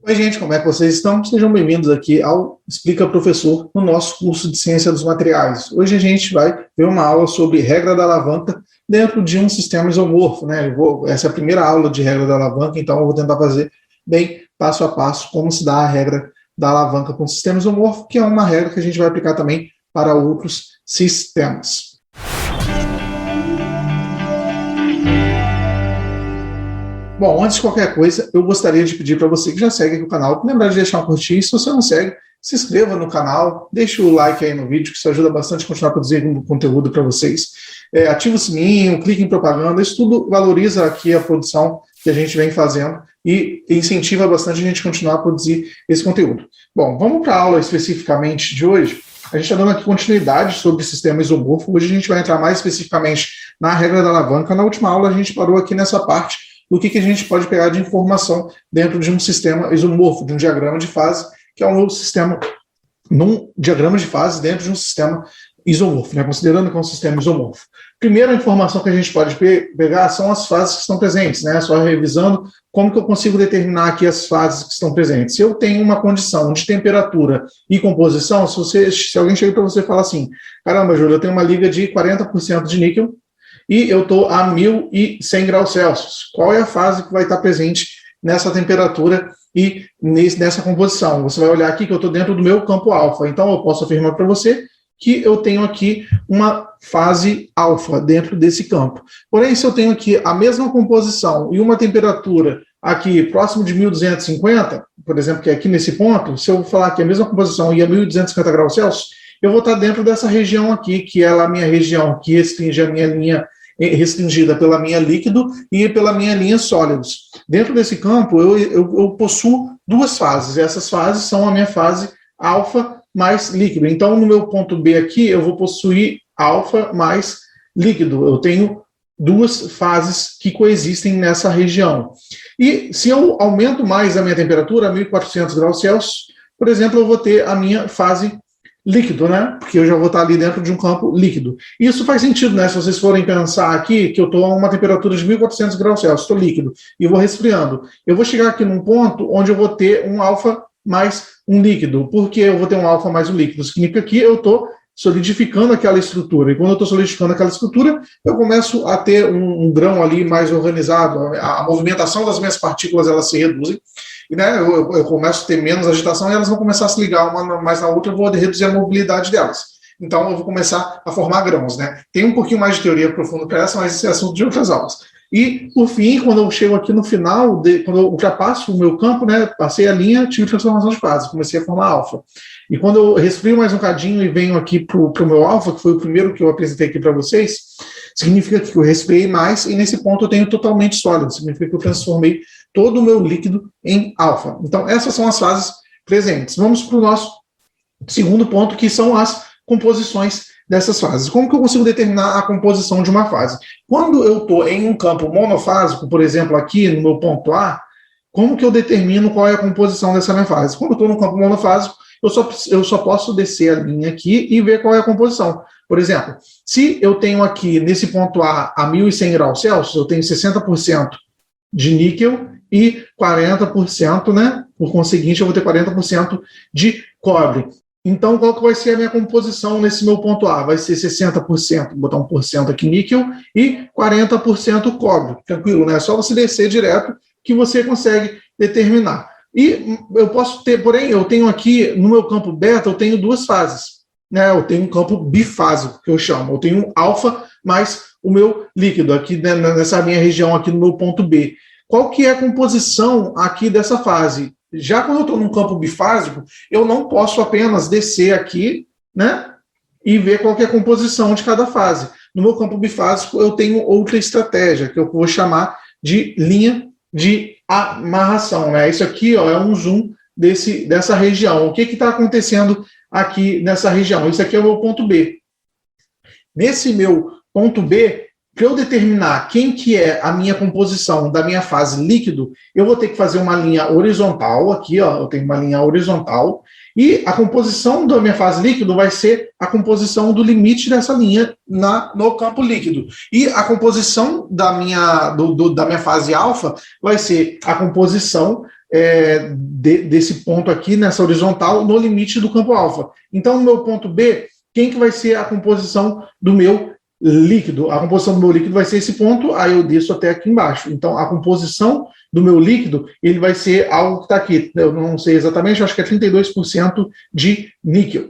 Oi, gente, como é que vocês estão? Sejam bem-vindos aqui ao Explica Professor, no nosso curso de Ciência dos Materiais. Hoje a gente vai ver uma aula sobre regra da alavanca dentro de um sistema isomorfo, né? Essa é a primeira aula de regra da alavanca, então eu vou tentar fazer bem passo a passo como se dá a regra da alavanca para um sistema isomorfo, que é uma regra que a gente vai aplicar também para outros sistemas. Bom, antes de qualquer coisa, eu gostaria de pedir para você que já segue aqui o canal, lembrar de deixar um curtir. Se você não segue, se inscreva no canal, deixe o like aí no vídeo, que isso ajuda bastante a continuar produzindo conteúdo para vocês. Ative o sininho, clique em propaganda, isso tudo valoriza aqui a produção que a gente vem fazendo e incentiva bastante a gente continuar a produzir esse conteúdo. Bom, vamos para a aula especificamente de hoje. A gente está dando aqui continuidade sobre sistema isomorfo. Hoje a gente vai entrar mais especificamente na regra da alavanca. Na última aula a gente parou aqui nessa parte do que a gente pode pegar de informação dentro de um sistema isomorfo, de um diagrama de fase, que é um sistema, num diagrama de fase dentro de um sistema isomorfo, né? Considerando que é um sistema isomorfo. Primeira informação que a gente pode pegar são as fases que estão presentes, né? Só revisando como que eu consigo determinar aqui as fases que estão presentes. Se eu tenho uma condição de temperatura e composição, se alguém chega para você e fala assim, caramba, Júlio, eu tenho uma liga de 40% de níquel, e eu estou a 1.100 graus Celsius. Qual é a fase que vai estar presente nessa temperatura e nessa composição? Você vai olhar aqui que eu estou dentro do meu campo alfa. Então, eu posso afirmar para você que eu tenho aqui uma fase alfa dentro desse campo. Porém, se eu tenho aqui a mesma composição e uma temperatura aqui próximo de 1.250, por exemplo, que é aqui nesse ponto, se eu falar que a mesma composição e a 1.250 graus Celsius, eu vou estar dentro dessa região aqui, que é a minha região que restringe a minha linha restringida pela minha líquido e pela minha linha sólidos. Dentro desse campo, eu possuo duas fases. Essas fases são a minha fase alfa mais líquido. Então, no meu ponto B aqui, eu vou possuir alfa mais líquido. Eu tenho duas fases que coexistem nessa região. E se eu aumento mais a minha temperatura, a 1.400 graus Celsius, por exemplo, eu vou ter a minha fase líquido, né? Porque eu já vou estar ali dentro de um campo líquido. Isso faz sentido, né? Se vocês forem pensar aqui, que eu estou a uma temperatura de 1.400 graus Celsius, estou líquido, e vou resfriando. Eu vou chegar aqui num ponto onde eu vou ter um alfa mais um líquido. Por que eu vou ter um alfa mais um líquido? Significa que eu estou solidificando aquela estrutura. E quando eu estou solidificando aquela estrutura, eu começo a ter um grão ali mais organizado. A movimentação das minhas partículas, elas se reduzem. E, né, eu começo a ter menos agitação e elas vão começar a se ligar uma mais na outra, eu vou reduzir a mobilidade delas. Então, eu vou começar a formar grãos, né? Tem um pouquinho mais de teoria profunda para essa, mas esse é assunto de outras aulas. E, por fim, quando eu chego aqui no final, quando eu ultrapasso o meu campo, né, passei a linha, tive transformação de fase, comecei a formar alfa. E quando eu resfrio mais um cadinho e venho aqui para o meu alfa, que foi o primeiro que eu apresentei aqui para vocês, significa que eu resfriei mais e nesse ponto eu tenho totalmente sólido, significa que eu transformei todo o meu líquido em alfa. Então, essas são as fases presentes. Vamos para o nosso segundo ponto, que são as composições dessas fases. Como que eu consigo determinar a composição de uma fase? Quando eu estou em um campo monofásico, por exemplo, aqui no meu ponto A, como que eu determino qual é a composição dessa minha fase? Quando eu estou no campo monofásico, eu só posso descer a linha aqui e ver qual é a composição. Por exemplo, se eu tenho aqui, nesse ponto A 1.100 graus Celsius, eu tenho 60% de níquel e 40%, né? Por conseguinte, eu vou ter 40% de cobre. Então, qual que vai ser a minha composição nesse meu ponto A? Vai ser 60%, vou botar 1% aqui níquel, e 40% cobre. Tranquilo, né? É só você descer direto que você consegue determinar. E eu posso ter, porém, eu tenho aqui, no meu campo beta, eu tenho duas fases. Né? Eu tenho um campo bifásico, que eu chamo. Eu tenho um alfa mais o meu líquido, aqui nessa minha região, aqui no meu ponto B. Qual que é a composição aqui dessa fase? Já quando eu estou num campo bifásico, eu não posso apenas descer aqui, né, e ver qual que é a composição de cada fase. No meu campo bifásico, eu tenho outra estratégia, que eu vou chamar de linha de amarração. Né? Isso aqui, ó, é um zoom dessa região. O que está acontecendo aqui nessa região? Isso aqui é o meu ponto B. Nesse meu ponto B, para eu determinar quem que é a minha composição da minha fase líquido, eu vou ter que fazer uma linha horizontal, aqui, ó, eu tenho uma linha horizontal, e a composição da minha fase líquido vai ser a composição do limite dessa linha no campo líquido. E a composição da minha fase alfa vai ser a composição desse ponto aqui, nessa horizontal, no limite do campo alfa. Então, no meu ponto B, quem que vai ser a composição do meu líquido? A composição do meu líquido vai ser esse ponto, aí eu desço até aqui embaixo. Então, a composição do meu líquido, ele vai ser algo que está aqui. Eu não sei exatamente, eu acho que é 32% de níquel.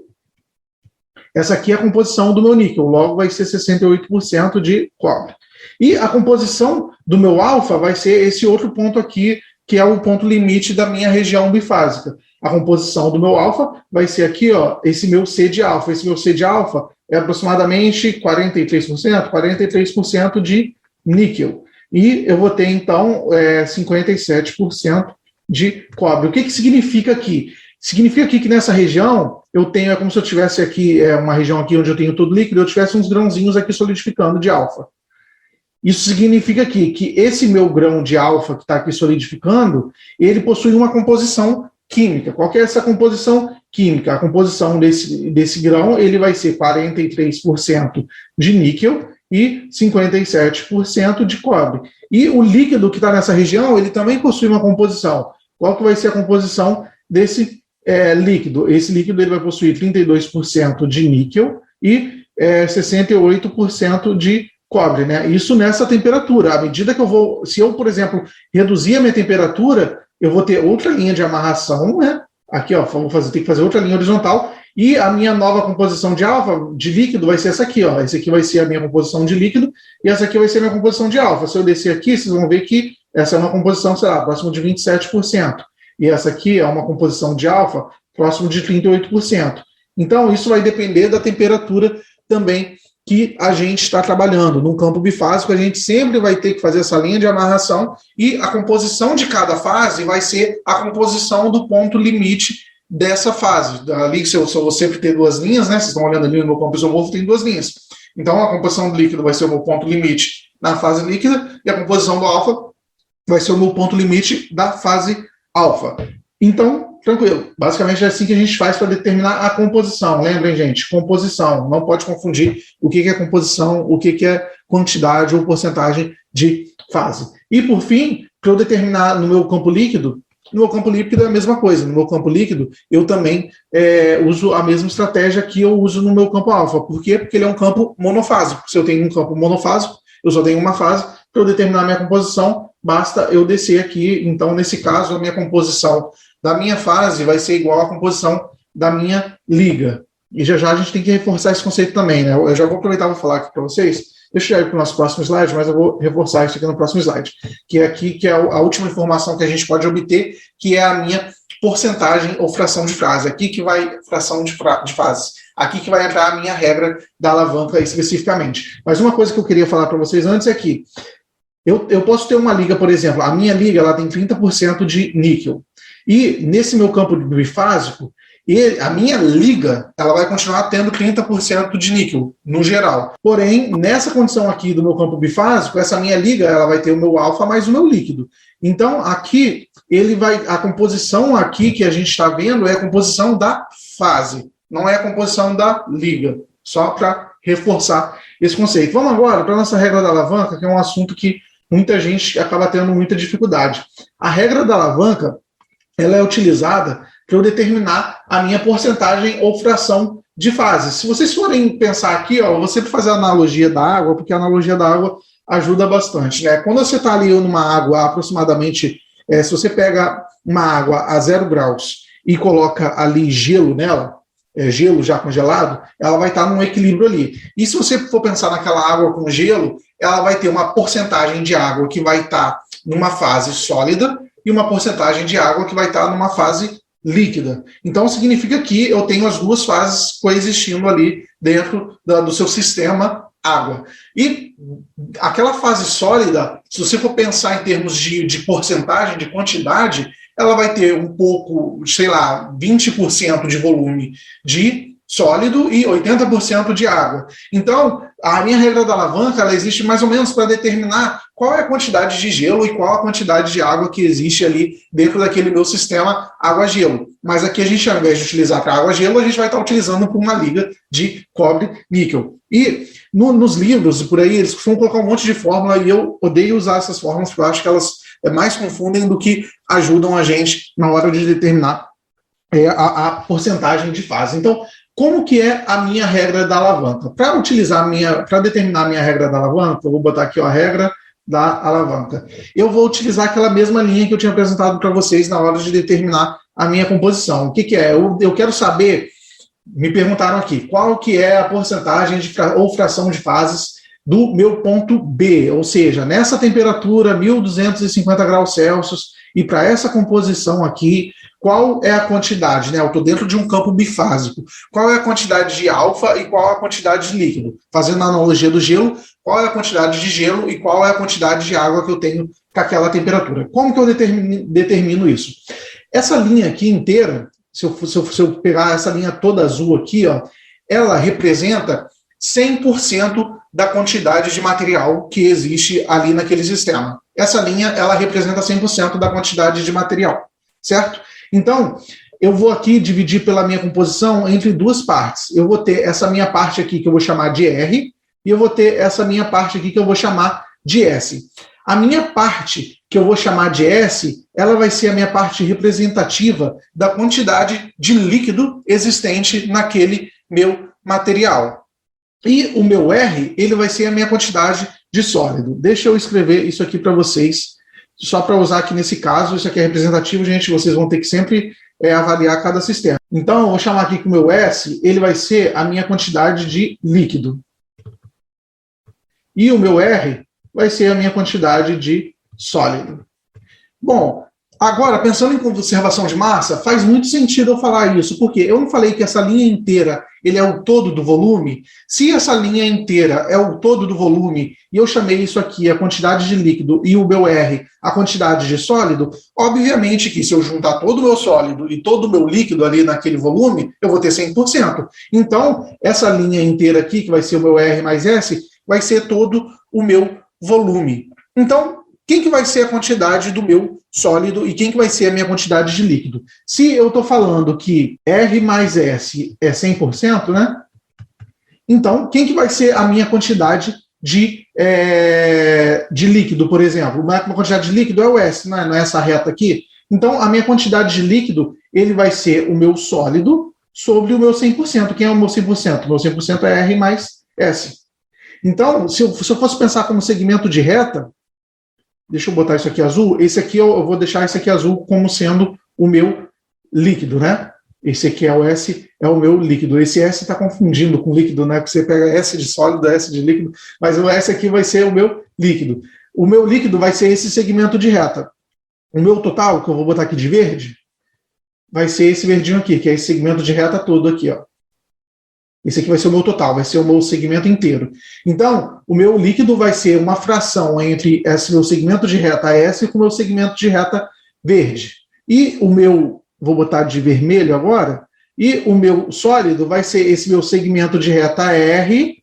Essa aqui é a composição do meu níquel, logo vai ser 68% de cobre. E a composição do meu alfa vai ser esse outro ponto aqui, que é o ponto limite da minha região bifásica. A composição do meu alfa vai ser aqui, ó, esse meu C de alfa. Esse meu C de alfa é aproximadamente 43% de níquel. E eu vou ter, então, 57% de cobre. O que significa aqui? Significa aqui que nessa região eu tenho, é como se eu tivesse aqui, uma região aqui onde eu tenho todo líquido, eu tivesse uns grãozinhos aqui solidificando de alfa. Isso significa aqui que esse meu grão de alfa que está aqui solidificando, ele possui uma composição química. Qual que é essa composição química? A composição desse grão, ele vai ser 43% de níquel e 57% de cobre. E o líquido que está nessa região, ele também possui uma composição. Qual que vai ser a composição desse líquido? Esse líquido ele vai possuir 32% de níquel e 68% de cobre, né? Isso nessa temperatura. À medida que se eu, por exemplo, reduzir a minha temperatura, eu vou ter outra linha de amarração, né? Aqui, ó, ter que fazer outra linha horizontal, e a minha nova composição de alfa, de líquido, vai ser essa aqui, ó. Essa aqui vai ser a minha composição de líquido, e essa aqui vai ser a minha composição de alfa. Se eu descer aqui, vocês vão ver que essa é uma composição, sei lá, próximo de 27%. E essa aqui é uma composição de alfa próximo de 38%. Então, isso vai depender da temperatura também que a gente está trabalhando. No campo bifásico, a gente sempre vai ter que fazer essa linha de amarração e a composição de cada fase vai ser a composição do ponto limite dessa fase. Ali, se eu vou sempre ter duas linhas, né? Vocês estão olhando ali no meu campo isomorfo, tem duas linhas. Então, a composição do líquido vai ser o meu ponto limite na fase líquida e a composição do alfa vai ser o meu ponto limite da fase alfa. Então, tranquilo. Basicamente é assim que a gente faz para determinar a composição. Lembrem, gente, composição. Não pode confundir o que é composição, o que é quantidade ou porcentagem de fase. E, por fim, para eu determinar no meu campo líquido é a mesma coisa. No meu campo líquido, eu também uso a mesma estratégia que eu uso no meu campo alfa. Por quê? Porque ele é um campo monofásico. Se eu tenho um campo monofásico, eu só tenho uma fase. Para eu determinar a minha composição, basta eu descer aqui. Então, nesse caso, a minha composição da minha fase vai ser igual à composição da minha liga. E já a gente tem que reforçar esse conceito também, né? Eu já vou aproveitar e vou falar aqui para vocês. Deixa eu ir para o nosso próximo slide, mas eu vou reforçar isso aqui no próximo slide. Que é aqui, que é a última informação que a gente pode obter, que é a minha porcentagem ou fração de fase. Aqui que vai fração de fase. Aqui que vai entrar a minha regra da alavanca especificamente. Mas uma coisa que eu queria falar para vocês antes é que eu posso ter uma liga, por exemplo, a minha liga ela tem 30% de níquel. E nesse meu campo bifásico, a minha liga ela vai continuar tendo 30% de níquel, no geral. Porém, nessa condição aqui do meu campo bifásico, essa minha liga ela vai ter o meu alfa mais o meu líquido. Então, aqui, a composição aqui que a gente está vendo é a composição da fase, não é a composição da liga, só para reforçar esse conceito. Vamos agora para a nossa regra da alavanca, que é um assunto que muita gente acaba tendo muita dificuldade. A regra da alavanca ela é utilizada para eu determinar a minha porcentagem ou fração de fases. Se vocês forem pensar aqui, ó, eu vou sempre fazer a analogia da água, porque a analogia da água ajuda bastante, né? Quando você está ali numa água aproximadamente, se você pega uma água a 0 graus e coloca ali gelo nela, gelo já congelado, ela vai estar num equilíbrio ali. E se você for pensar naquela água com gelo, ela vai ter uma porcentagem de água que vai estar numa fase sólida e uma porcentagem de água que vai estar numa fase líquida. Então, significa que eu tenho as duas fases coexistindo ali dentro do seu sistema água. E aquela fase sólida, se você for pensar em termos de porcentagem, de quantidade, ela vai ter um pouco, sei lá, 20% de volume de sólido e 80% de água. Então, a minha regra da alavanca, ela existe mais ou menos para determinar qual é a quantidade de gelo e qual a quantidade de água que existe ali dentro daquele meu sistema água-gelo. Mas aqui a gente, ao invés de utilizar para água-gelo, a gente vai estar utilizando para uma liga de cobre-níquel. E nos livros, por aí, eles costumam colocar um monte de fórmula e eu odeio usar essas fórmulas porque eu acho que elas mais confundem do que ajudam a gente na hora de determinar a porcentagem de fase. Então, como que é a minha regra da alavanca? Para determinar a minha regra da alavanca, eu vou botar aqui a regra da alavanca. Eu vou utilizar aquela mesma linha que eu tinha apresentado para vocês na hora de determinar a minha composição. O que é? Eu quero saber, me perguntaram aqui, qual que é a porcentagem ou fração de fases do meu ponto B, ou seja, nessa temperatura, 1250 graus Celsius, e para essa composição aqui, qual é a quantidade, né? Eu estou dentro de um campo bifásico. Qual é a quantidade de alfa e qual é a quantidade de líquido? Fazendo a analogia do gelo, qual é a quantidade de gelo e qual é a quantidade de água que eu tenho com aquela temperatura? Como que eu determino isso? Essa linha aqui inteira, se eu pegar essa linha toda azul aqui, ó, ela representa 100% da quantidade de material que existe ali naquele sistema. Essa linha, ela representa 100% da quantidade de material, certo? Então, eu vou aqui dividir pela minha composição entre duas partes. Eu vou ter essa minha parte aqui que eu vou chamar de R, e eu vou ter essa minha parte aqui que eu vou chamar de S. A minha parte que eu vou chamar de S, ela vai ser a minha parte representativa da quantidade de líquido existente naquele meu material. E o meu R, ele vai ser a minha quantidade de sólido. Deixa eu escrever isso aqui para vocês, só para usar aqui nesse caso. Isso aqui é representativo, gente, vocês vão ter que sempre avaliar cada sistema. Então, eu vou chamar aqui que o meu S, ele vai ser a minha quantidade de líquido. E o meu R vai ser a minha quantidade de sólido. Bom, agora, pensando em conservação de massa, faz muito sentido eu falar isso, porque eu não falei que essa linha inteira ele é o todo do volume. Se essa linha inteira é o todo do volume, e eu chamei isso aqui a quantidade de líquido e o meu R a quantidade de sólido, obviamente que se eu juntar todo o meu sólido e todo o meu líquido ali naquele volume, eu vou ter 100%. Então, essa linha inteira aqui, que vai ser o meu R mais S, vai ser todo o meu volume. Então, quem que vai ser a quantidade do meu sólido e quem que vai ser a minha quantidade de líquido? Se eu estou falando que R mais S é 100%, né? Então, quem que vai ser a minha quantidade de líquido, por exemplo? Uma quantidade de líquido é o S, não é essa reta aqui? Então, a minha quantidade de líquido, ele vai ser o meu sólido sobre o meu 100%. Quem é o meu 100%? O meu 100% é R mais S. Então, se eu fosse pensar como segmento de reta, deixa eu botar isso aqui azul. Esse aqui eu vou deixar esse aqui azul como sendo o meu líquido, né? Esse aqui é o S, é o meu líquido. Esse S está confundindo com líquido, né? Porque você pega S de sólido, S de líquido, mas o S aqui vai ser o meu líquido. O meu líquido vai ser esse segmento de reta. O meu total, que eu vou botar aqui de verde, vai ser esse verdinho aqui, que é esse segmento de reta todo aqui, ó. Esse aqui vai ser o meu total, vai ser o meu segmento inteiro. Então, o meu líquido vai ser uma fração entre esse meu segmento de reta S com o meu segmento de reta verde. E o meu, vou botar de vermelho agora, e o meu sólido vai ser esse meu segmento de reta R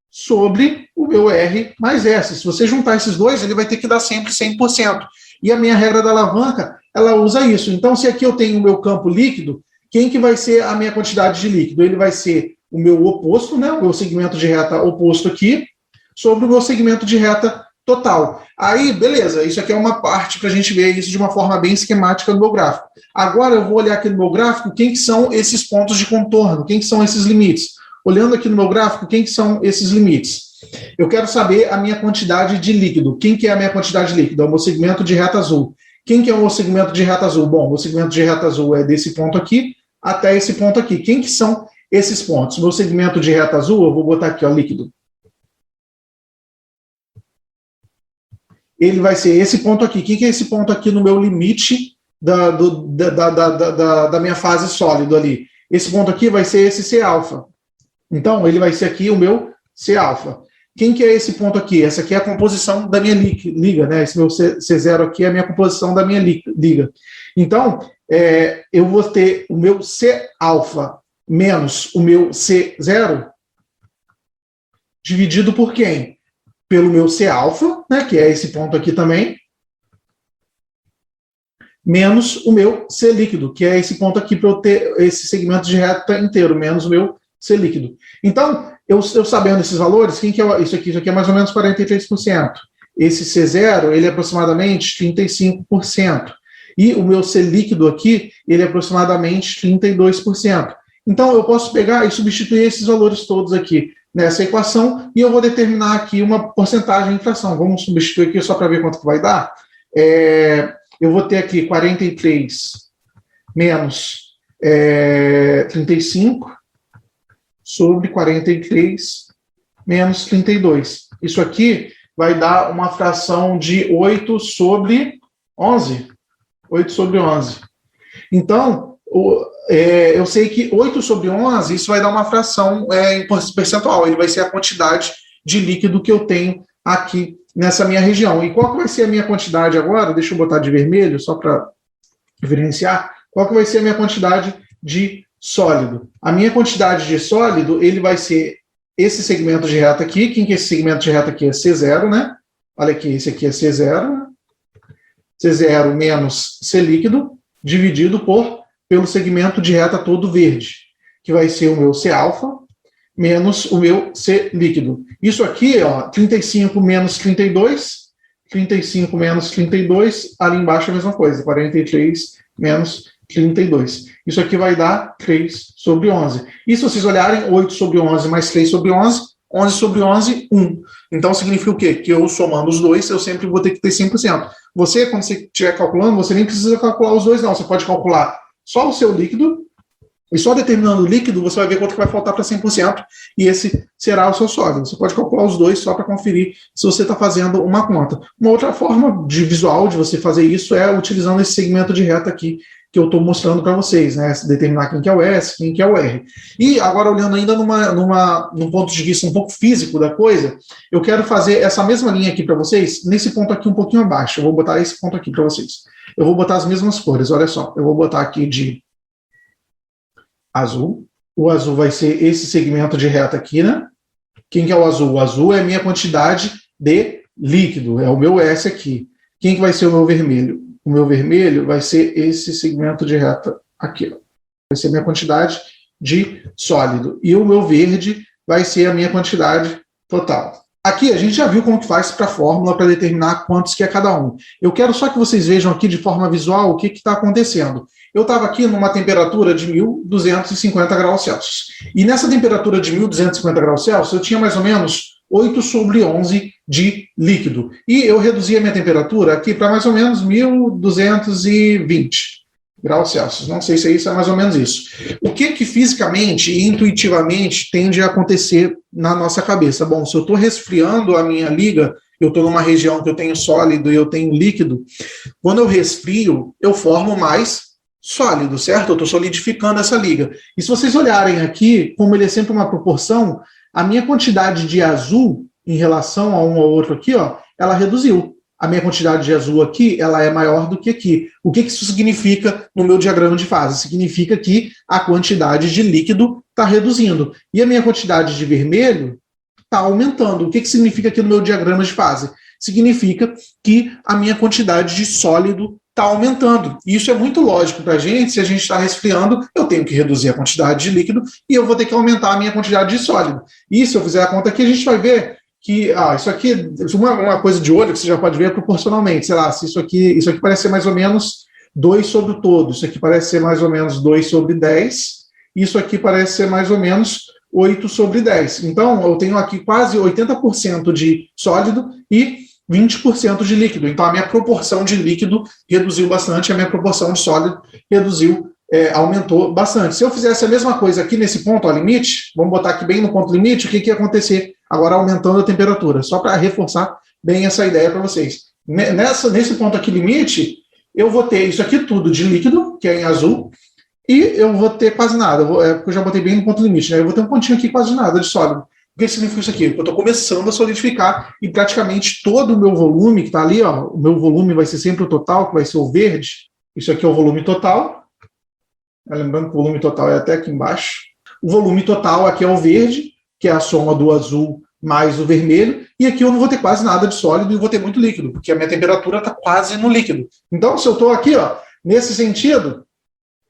sobre o meu R mais S. Se você juntar esses dois, ele vai ter que dar sempre 100%. E a minha regra da alavanca, ela usa isso. Então, se aqui eu tenho o meu campo líquido, quem que vai ser a minha quantidade de líquido? Ele vai ser o meu oposto, né? O meu segmento de reta oposto aqui, sobre o meu segmento de reta total. Aí, beleza, isso aqui é uma parte para a gente ver isso de uma forma bem esquemática no meu gráfico. Agora eu vou olhar aqui no meu gráfico quem que são esses pontos de contorno, quem que são esses limites. Olhando aqui no meu gráfico, quem que são esses limites? Eu quero saber a minha quantidade de líquido. Quem que é a minha quantidade de líquido? É o meu segmento de reta azul. Quem que é o meu segmento de reta azul? Bom, o meu segmento de reta azul é desse ponto aqui até esse ponto aqui. Quem que são esses pontos? O meu segmento de reta azul, eu vou botar aqui, ó, líquido. Ele vai ser esse ponto aqui. Quem que é esse ponto aqui no meu limite da minha fase sólido ali? Esse ponto aqui vai ser esse C alfa. Então, ele vai ser aqui o meu C alfa. Quem que é esse ponto aqui? Essa aqui é a composição da minha liga, né? Esse meu C0 aqui é a minha composição da minha liga. Então, eu vou ter o meu C alfa menos o meu C0 dividido por quem? Pelo meu C alfa, né, que é esse ponto aqui também, menos o meu C líquido, que é esse ponto aqui para eu ter esse segmento de reta inteiro, menos o meu C líquido. Então, eu sabendo esses valores, quem que é isso aqui? Isso aqui é mais ou menos 43%. esse C0, ele é aproximadamente 35%. E o meu C líquido aqui, ele é aproximadamente 32%. Então, eu posso pegar e substituir esses valores todos aqui nessa equação e eu vou determinar aqui uma porcentagem de fração. Vamos substituir aqui só para ver quanto que vai dar. Eu vou ter aqui 43 menos 35 sobre 43 menos 32. Isso aqui vai dar uma fração de 8 sobre 11. 8 sobre 11. Então, eu sei que 8 sobre 11, isso vai dar uma fração em percentual. Ele vai ser a quantidade de líquido que eu tenho aqui nessa minha região. E qual que vai ser a minha quantidade agora? Deixa eu botar de vermelho, só para evidenciar. Qual que vai ser a minha quantidade de sólido? A minha quantidade de sólido, ele vai ser esse segmento de reta aqui. Quem que é esse segmento de reta aqui? É C0, né? Olha aqui, esse aqui é C0. C0 menos C líquido, dividido pelo segmento de reta todo verde, que vai ser o meu C alfa menos o meu C líquido. Isso aqui, ó, 35 menos 32, 35 menos 32, ali embaixo é a mesma coisa, 43 menos 32. Isso aqui vai dar 3 sobre 11. E se vocês olharem, 8 sobre 11 mais 3 sobre 11, 11 sobre 11, 1. Então, significa o quê? Que eu somando os dois, eu sempre vou ter que ter 100%. Você, quando você estiver calculando, você nem precisa calcular os dois, não. Você pode calcular só o seu líquido, e só determinando o líquido, você vai ver quanto que vai faltar para 100%, e esse será o seu sólido. Você pode calcular os dois só para conferir se você está fazendo uma conta. Uma outra forma de visual de você fazer isso é utilizando esse segmento de reta aqui, que eu estou mostrando para vocês, né? Determinar quem que é o S, quem que é o R. E agora, olhando ainda num ponto de vista um pouco físico da coisa, eu quero fazer essa mesma linha aqui para vocês, nesse ponto aqui um pouquinho abaixo. Eu vou botar esse ponto aqui para vocês. Eu vou botar as mesmas cores, olha só. Eu vou botar aqui de azul. O azul vai ser esse segmento de reta aqui, né? Quem que é o azul? O azul é a minha quantidade de líquido, é o meu S aqui. Quem que vai ser o meu vermelho? O meu vermelho vai ser esse segmento de reta aqui. Ó. Vai ser a minha quantidade de sólido. E o meu verde vai ser a minha quantidade total. Aqui a gente já viu como que faz para a fórmula para determinar quantos que é cada um. Eu quero só que vocês vejam aqui de forma visual o que está acontecendo. Eu estava aqui numa temperatura de 1.250 graus Celsius. E nessa temperatura de 1.250 graus Celsius, eu tinha mais ou menos 8 sobre 11 de líquido. E eu reduzi a minha temperatura aqui para mais ou menos 1.220 graus Celsius. Não sei se isso é mais ou menos isso. O que fisicamente e intuitivamente tende a acontecer na nossa cabeça? Bom, se eu estou resfriando a minha liga, eu estou numa região que eu tenho sólido e eu tenho líquido, quando eu resfrio, eu formo mais sólido, certo? Eu estou solidificando essa liga. E se vocês olharem aqui, como ele é sempre uma proporção, a minha quantidade de azul em relação a um ao outro aqui, ó, ela reduziu. A minha quantidade de azul aqui, ela é maior do que aqui. O que isso significa no meu diagrama de fase? Significa que a quantidade de líquido está reduzindo. E a minha quantidade de vermelho está aumentando. O que significa aqui no meu diagrama de fase? Significa que a minha quantidade de sólido está aumentando. E isso é muito lógico para a gente. Se a gente está resfriando, eu tenho que reduzir a quantidade de líquido e eu vou ter que aumentar a minha quantidade de sólido. E se eu fizer a conta aqui, a gente vai ver que isso aqui, uma coisa de olho que você já pode ver proporcionalmente. Sei lá, se isso aqui parece ser mais ou menos 2 sobre o todo, isso aqui parece ser mais ou menos 2 sobre 10, isso aqui parece ser mais ou menos 8 sobre 10. Então, eu tenho aqui quase 80% de sólido e 20% de líquido. Então, a minha proporção de líquido reduziu bastante, a minha proporção de sólido aumentou bastante. Se eu fizesse a mesma coisa aqui nesse ponto, ó, limite, vamos botar aqui bem no ponto limite, o que ia acontecer agora aumentando a temperatura? Só para reforçar bem essa ideia para vocês. Nesse ponto aqui limite, eu vou ter isso aqui tudo de líquido, que é em azul, e eu vou ter quase nada, porque eu já botei bem no ponto limite, né? Eu vou ter um pontinho aqui quase nada de sólido. O que significa isso aqui? Eu estou começando a solidificar e praticamente todo o meu volume que está ali, ó, o meu volume vai ser sempre o total, que vai ser o verde. Isso aqui é o volume total. Lembrando que o volume total é até aqui embaixo. O volume total aqui é o verde, que é a soma do azul mais o vermelho. E aqui eu não vou ter quase nada de sólido e vou ter muito líquido, porque a minha temperatura está quase no líquido. Então, se eu estou aqui, ó, nesse sentido,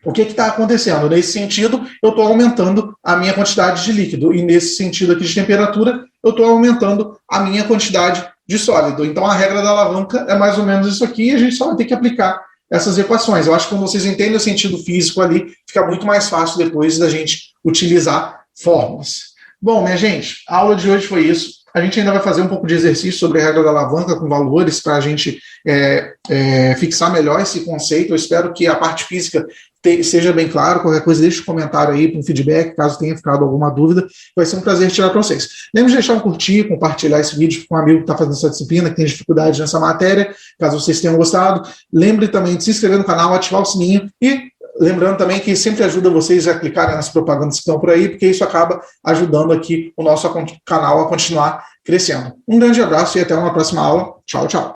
o que está acontecendo? Nesse sentido, eu estou aumentando a minha quantidade de líquido. E nesse sentido aqui de temperatura, eu estou aumentando a minha quantidade de sólido. Então, a regra da alavanca é mais ou menos isso aqui, e a gente só vai ter que aplicar essas equações. Eu acho que quando vocês entendem o sentido físico ali, fica muito mais fácil depois da gente utilizar fórmulas. Bom, minha gente, a aula de hoje foi isso. A gente ainda vai fazer um pouco de exercício sobre a regra da alavanca com valores para a gente fixar melhor esse conceito. Eu espero que a parte física seja bem claro. Qualquer coisa, deixe um comentário aí para um feedback, caso tenha ficado alguma dúvida. Vai ser um prazer tirar para vocês. Lembre de deixar um curtir, compartilhar esse vídeo com um amigo que está fazendo essa disciplina, que tem dificuldade nessa matéria, caso vocês tenham gostado. Lembre também de se inscrever no canal, ativar o sininho e lembrando também que sempre ajuda vocês a clicarem nas propagandas que estão por aí, porque isso acaba ajudando aqui o nosso canal a continuar crescendo. Um grande abraço e até uma próxima aula. Tchau, tchau.